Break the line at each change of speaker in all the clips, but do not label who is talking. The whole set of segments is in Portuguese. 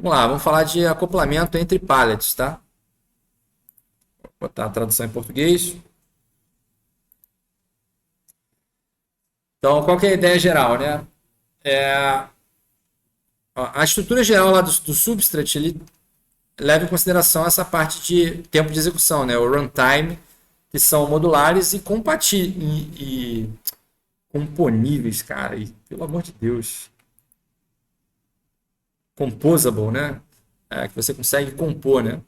Vamos lá, vamos falar de acoplamento entre pallets, tá? Vou botar a tradução em português. Então, qual que é a ideia geral, né? A estrutura geral lá do Substrate, ele leva em consideração essa parte de tempo de execução, né? O runtime, que são modulares e componíveis, cara. E, pelo amor de Deus. Composable, né? Que você consegue compor, né?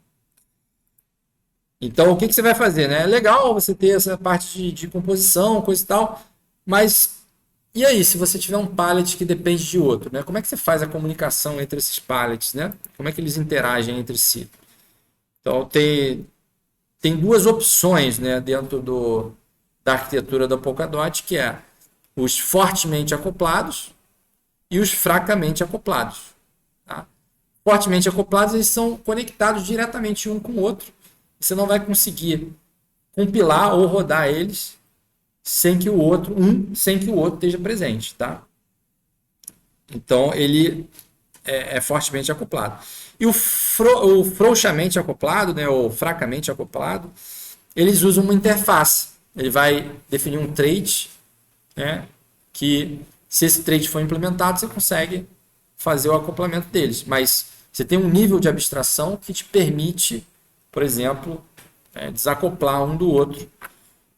Então, o que você vai fazer, né? É legal você ter essa parte de composição, coisa e tal, mas e aí, se você tiver um pallet que depende de outro, né? Como é que você faz a comunicação entre esses pallets, né? Como é que eles interagem entre si? Então, tem duas opções, né, dentro da arquitetura da Polkadot, que é os fortemente acoplados e os fracamente acoplados. Tá? Fortemente acoplados, eles são conectados diretamente um com o outro. Você não vai conseguir compilar ou rodar eles sem que o outro esteja presente, tá? Então ele é fortemente acoplado. E o frouxamente acoplado, né, ou fracamente acoplado, eles usam uma interface. Ele vai definir um trait, né, que se esse trait for implementado, você consegue fazer o acoplamento deles. Mas você tem um nível de abstração que te permite, por exemplo, desacoplar um do outro.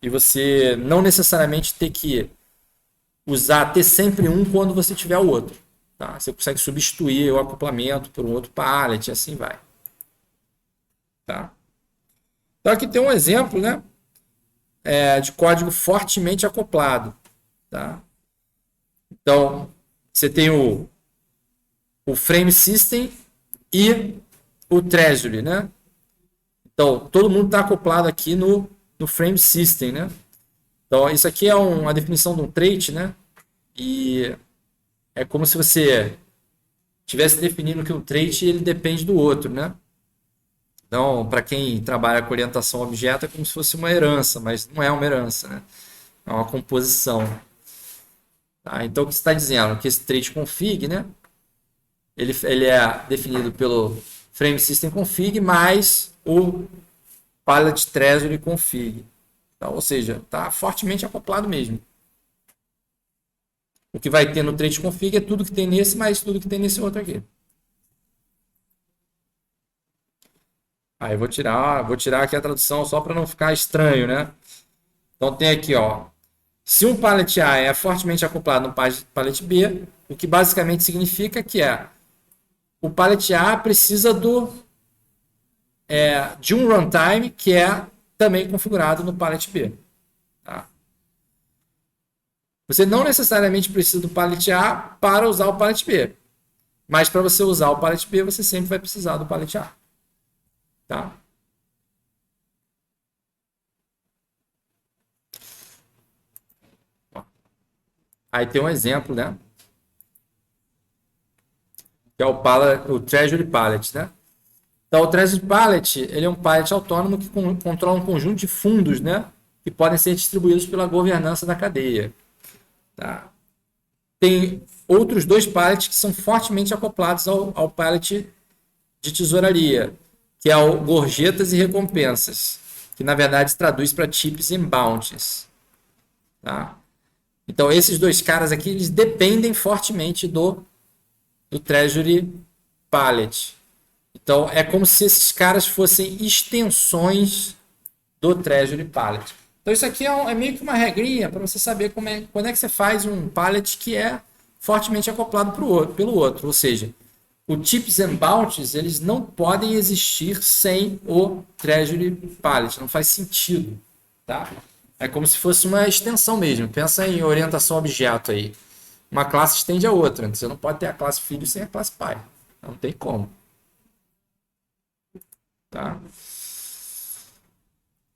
E você não necessariamente ter sempre um quando você tiver o outro. Tá? Você consegue substituir o acoplamento por um outro pallet e assim vai. Tá? Então aqui tem um exemplo, né, de código fortemente acoplado. Tá? Então você tem o frame system e o treasury, né? Então todo mundo está acoplado aqui no frame system, né? Então isso aqui é uma definição de um trait, né? E é como se você estivesse definindo que um trait ele depende do outro, né? Então, para quem trabalha com orientação a objeto, é como se fosse uma herança, mas não é uma herança, né? É uma composição. Tá? Então, o que você está dizendo? Que esse trait config, né? Ele é definido pelo frame system config mais o pallet treasury config. Então, ou seja, está fortemente acoplado mesmo. O que vai ter no trait config é tudo que tem nesse mais tudo que tem nesse outro aqui. Aí eu vou tirar aqui a tradução só para não ficar estranho, né? Então tem aqui, ó. Se um pallet A é fortemente acoplado no pallet B, o que basicamente significa que o pallet A precisa de um runtime que é também configurado no pallet B. Tá? Você não necessariamente precisa do pallet A para usar o pallet B. Mas para você usar o pallet B, você sempre vai precisar do pallet A. Tá? Aí tem um exemplo, né? Que é o Treasury Pallet, né? Então, o Treasury Pallet, ele é um pallet autônomo que controla um conjunto de fundos, né? Que podem ser distribuídos pela governança da cadeia. Tá? Tem outros dois pallets que são fortemente acoplados ao pallet de tesouraria, que é o gorjetas e recompensas, que na verdade se traduz para tips and bounties. Tá? Então, esses dois caras aqui, eles dependem fortemente do Treasury Pallet. Então, é como se esses caras fossem extensões do Treasury Pallet. Então, isso aqui é meio que uma regrinha para você saber quando é que você faz um pallet que é fortemente acoplado pelo outro. Ou seja, o Tips and Bounties, eles não podem existir sem o Treasury Pallet. Não faz sentido. Tá? É como se fosse uma extensão mesmo. Pensa em orientação a objeto aí. Uma classe estende a outra. Você não pode ter a classe filho sem a classe pai. Não tem como. Tá?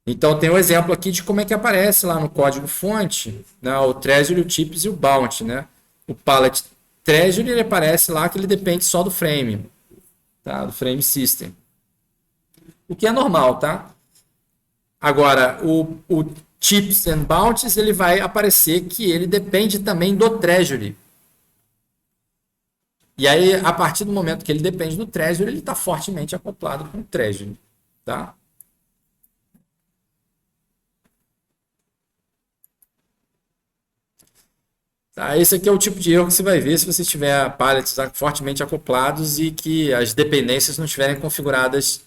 Então tem um exemplo aqui de como é que aparece lá no código fonte, né, o treasury, o tips e o bounty, né? O pallet treasury ele aparece lá que ele depende só do frame, tá? Do frame system. O que é normal, tá? Agora, o tips and bounties ele vai aparecer que ele depende também do treasury. E aí, a partir do momento que ele depende do Treasury, ele está fortemente acoplado com o Treasury. Tá? Tá, esse aqui é o tipo de erro que você vai ver se você tiver pallets fortemente acoplados e que as dependências não estiverem configuradas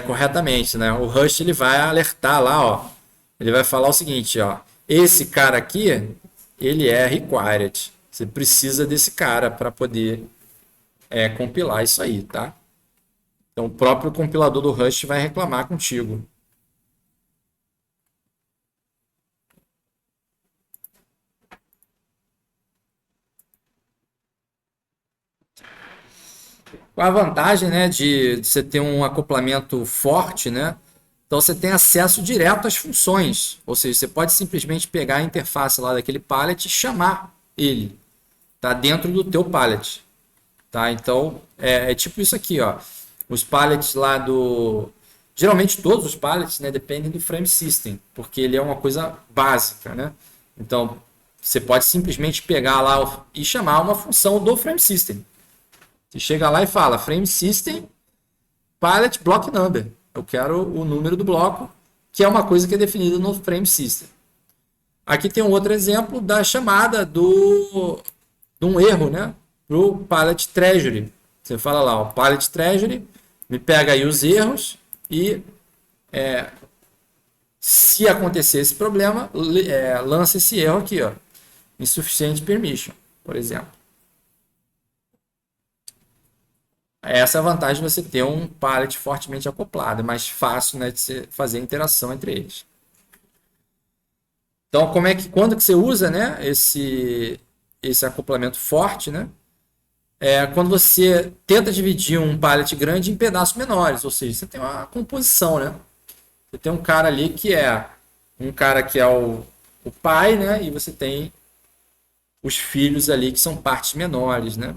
corretamente, né? O Rust ele vai alertar lá, ó. Ele vai falar o seguinte, ó. Esse cara aqui, ele é required. Você precisa desse cara para poder compilar isso aí, tá? Então o próprio compilador do Rust vai reclamar contigo. Com a vantagem, né, de você ter um acoplamento forte, né? Então você tem acesso direto às funções, ou seja, você pode simplesmente pegar a interface lá daquele pallet e chamar ele, tá dentro do teu pallet, tá? Então é tipo isso aqui, ó. Os pallets lá do, geralmente todos os pallets, né, dependem do frame system, porque ele é uma coisa básica, né? Então você pode simplesmente pegar lá e chamar uma função do frame system. Você chega lá e fala frame system pallet block number. Eu quero o número do bloco, que é uma coisa que é definida no frame system. Aqui tem um outro exemplo da chamada de um erro, né? Para o pallet treasury. Você fala lá, o pallet treasury, me pega aí os erros e se acontecer esse problema, lança esse erro aqui, ó, insufficient permission, por exemplo. Essa é a vantagem de você ter um pallet fortemente acoplado. É mais fácil, né, de você fazer a interação entre eles. Então, quando que você usa, né, esse acoplamento forte, né? Quando você tenta dividir um pallet grande em pedaços menores, ou seja, você tem uma composição, né? Você tem um cara ali que é o pai, né? E você tem os filhos ali que são partes menores, né?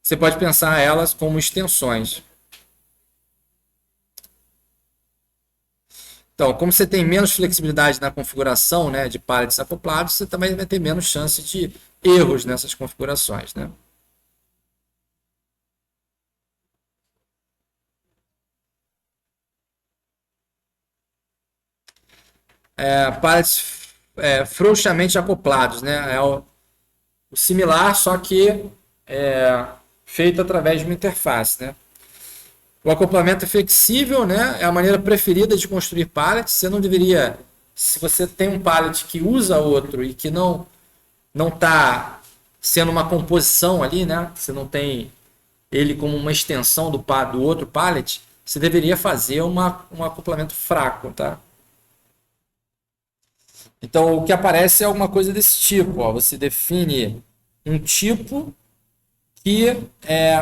Você pode pensar elas como extensões. Então, como você tem menos flexibilidade na configuração, né, de pallets acoplados, você também vai ter menos chance de erros nessas configurações, né? Pallets frouxamente acoplados, né? É o similar, só que feito através de uma interface, né? O acoplamento é flexível, né? É a maneira preferida de construir pallets. Você não deveria, se você tem um pallet que usa outro e que não está sendo uma composição ali, né? Você não tem ele como uma extensão do outro pallet, você deveria fazer um acoplamento fraco, tá? Então, o que aparece é alguma coisa desse tipo, ó. Você define um tipo que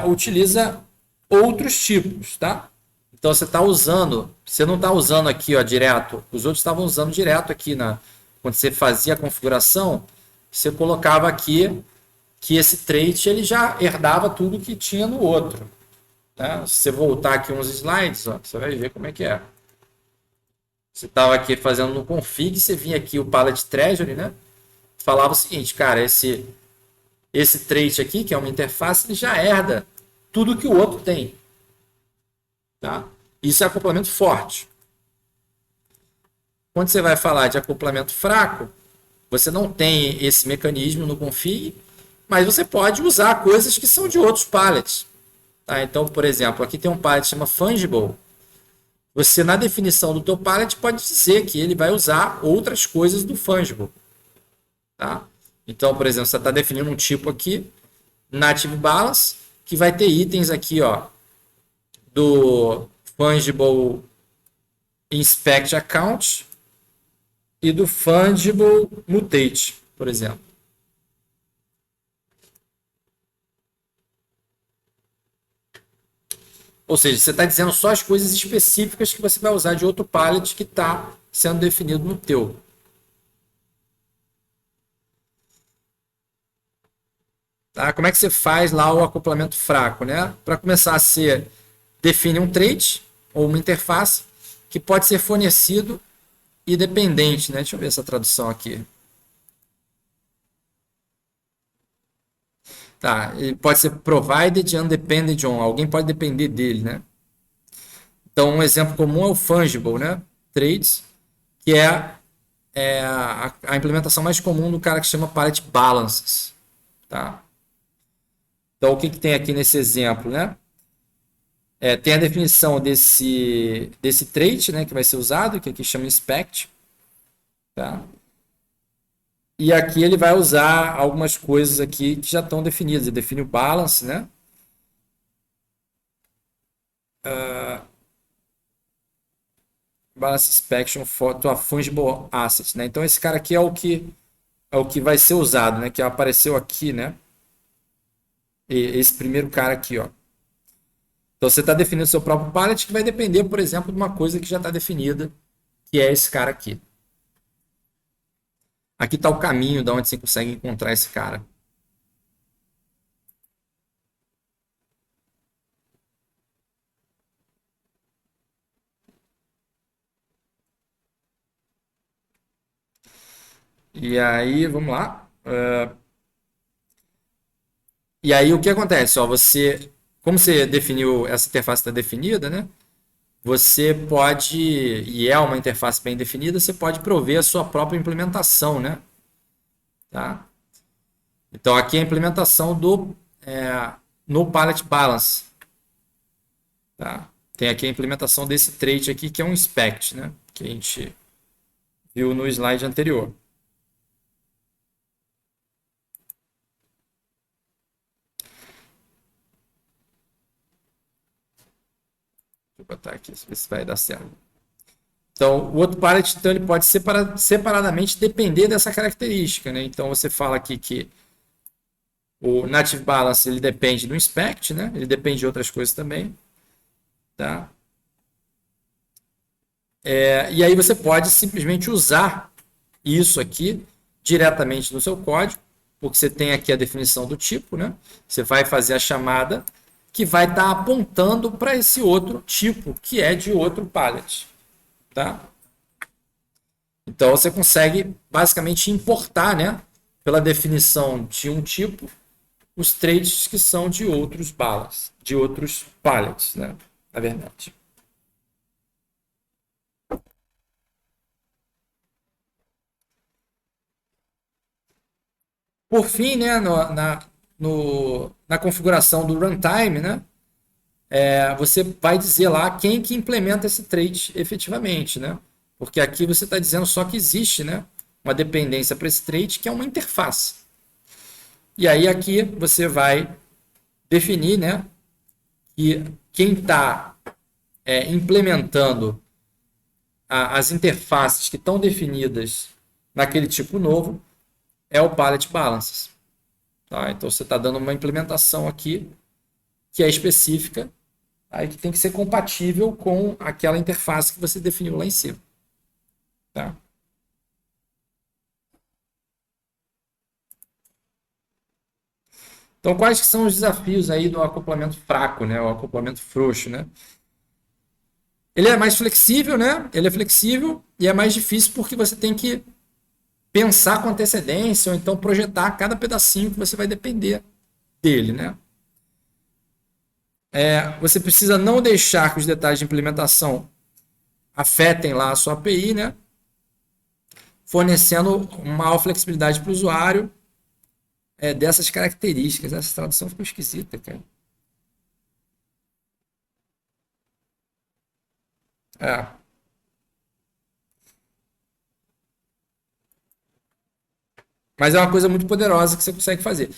utiliza outros tipos, tá? Então você não está usando aqui, ó, direto. Os outros estavam usando direto aqui quando você fazia a configuração, você colocava aqui que esse trait ele já herdava tudo que tinha no outro, tá? Se você voltar aqui uns slides, ó, você vai ver como é que é. Você estava aqui fazendo no config, você vinha aqui o pallet treasury, né? Falava o seguinte, cara, esse trait aqui, que é uma interface, ele já herda tudo que o outro tem. Tá? Isso é acoplamento forte. Quando você vai falar de acoplamento fraco, você não tem esse mecanismo no config, mas você pode usar coisas que são de outros pallets. Tá? Então, por exemplo, aqui tem um pallet que chama Fungible. Você, na definição do teu pallet, pode dizer que ele vai usar outras coisas do Fungible. Tá? Então, por exemplo, você está definindo um tipo aqui, Native Balance, que vai ter itens aqui, ó, do Fungible Inspect Account e do Fungible Mutate, por exemplo. Ou seja, você está dizendo só as coisas específicas que você vai usar de outro pallet que está sendo definido no teu. Tá? Como é que você faz lá o acoplamento fraco, né? Para começar, define um trait ou uma interface que pode ser fornecido e dependente, né? Deixa eu ver essa tradução aqui. Tá, ele pode ser provided and dependent on. Alguém pode depender dele, né? Então, um exemplo comum é o fungible, né? Trades, que é a implementação mais comum do cara que chama pallet balances, tá? Então, o que tem aqui nesse exemplo, né? Tem a definição desse trait, né, que vai ser usado, que aqui chama inspect, tá? E aqui ele vai usar algumas coisas aqui que já estão definidas. Ele define o balance, né? Balance inspection for to a fungible asset, né? Então esse cara aqui é o que vai ser usado, né? Que apareceu aqui, né? Esse primeiro cara aqui, ó. Então você está definindo seu próprio pallet que vai depender, por exemplo, de uma coisa que já está definida, que é esse cara aqui. Aqui está o caminho de onde você consegue encontrar esse cara. E aí, vamos lá. E aí o que acontece? Ó, como você definiu, essa interface está definida, né? Você pode, e é uma interface bem definida, você pode prover a sua própria implementação, né? Tá? Então aqui é a implementação no Pallet Balance. Tá? Tem aqui a implementação desse trait aqui, que é um inspect, né? Que a gente viu no slide anterior. Deixa eu botar aqui, ver se vai dar certo. Então, o outro pallet, então, ele pode separadamente depender dessa característica, né? Então, você fala aqui que o Native Balance ele depende do inspect, né? Ele depende de outras coisas também, tá? E aí você pode simplesmente usar isso aqui diretamente no seu código, porque você tem aqui a definição do tipo, né? Você vai fazer a chamada que vai estar apontando para esse outro tipo, que é de outro pallet, tá? Então você consegue basicamente importar, né, pela definição de um tipo, os traits que são de outros balas, de outros pallets, né, na verdade. Por fim, né, na configuração do runtime, né, você vai dizer lá quem que implementa esse trait efetivamente, né? Porque aqui você está dizendo só que existe, né, uma dependência para esse trait que é uma interface. E aí aqui você vai definir, né, que quem está implementando as interfaces que estão definidas naquele tipo novo é o Pallet Balances. Tá? Então você está dando uma implementação aqui que é específica, aí que tem que ser compatível com aquela interface que você definiu lá em cima. Tá? Então, quais que são os desafios aí do acoplamento fraco, né? O acoplamento frouxo, né? Ele é mais flexível, né? Ele é flexível e é mais difícil porque você tem que pensar com antecedência ou então projetar cada pedacinho que você vai depender dele, né? Você precisa não deixar que os detalhes de implementação afetem lá a sua API, né? Fornecendo uma maior flexibilidade para o usuário dessas características. Essa tradução ficou esquisita, cara. É. Mas é uma coisa muito poderosa que você consegue fazer.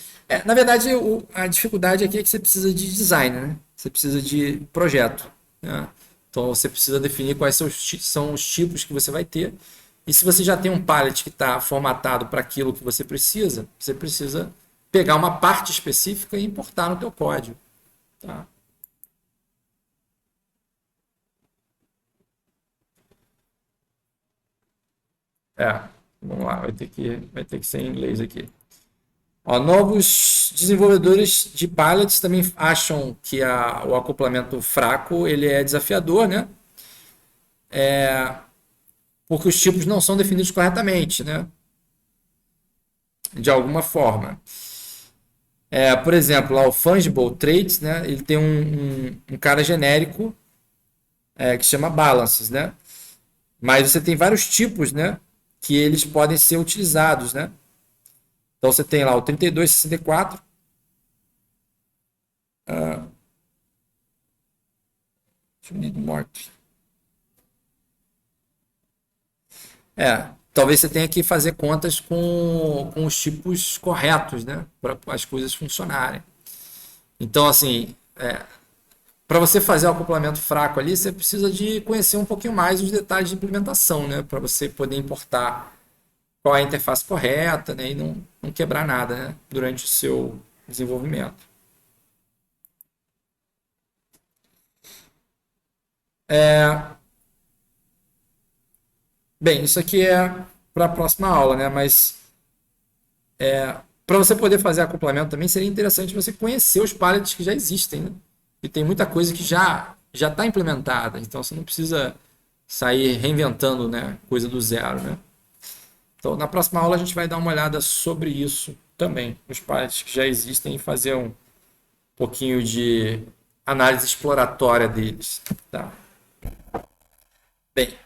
Na verdade, a dificuldade aqui é que você precisa de design, né? Você precisa de projeto, né? Então você precisa definir quais são os tipos que você vai ter. E se você já tem um pallet que está formatado para aquilo que você precisa pegar uma parte específica e importar no teu código. Tá? É, vamos lá, vai ter que ser em inglês aqui. Ó, novos desenvolvedores de pallets também acham que o acoplamento fraco ele é desafiador, né? porque os tipos não são definidos corretamente, né? De alguma forma. Por exemplo, lá o Fungible Traits, né? Ele tem um cara genérico que chama Balances, né? Mas você tem vários tipos, né? Que eles podem ser utilizados, né? Então você tem lá o 3264. Morte. Talvez você tenha que fazer contas com os tipos corretos, né? Para as coisas funcionarem. Então, assim, para você fazer o acoplamento fraco ali, você precisa de conhecer um pouquinho mais os detalhes de implementação, né? Para você poder importar qual é a interface correta, né? E não quebrar nada, né? Durante o seu desenvolvimento. Bem, isso aqui é para a próxima aula, né? Mas para você poder fazer acoplamento também seria interessante você conhecer os pallets que já existem, né? E tem muita coisa que já está implementada, então você não precisa sair reinventando, né, coisa do zero, né? Então, na próxima aula a gente vai dar uma olhada sobre isso também, os pallets que já existem e fazer um pouquinho de análise exploratória deles, tá? Bem,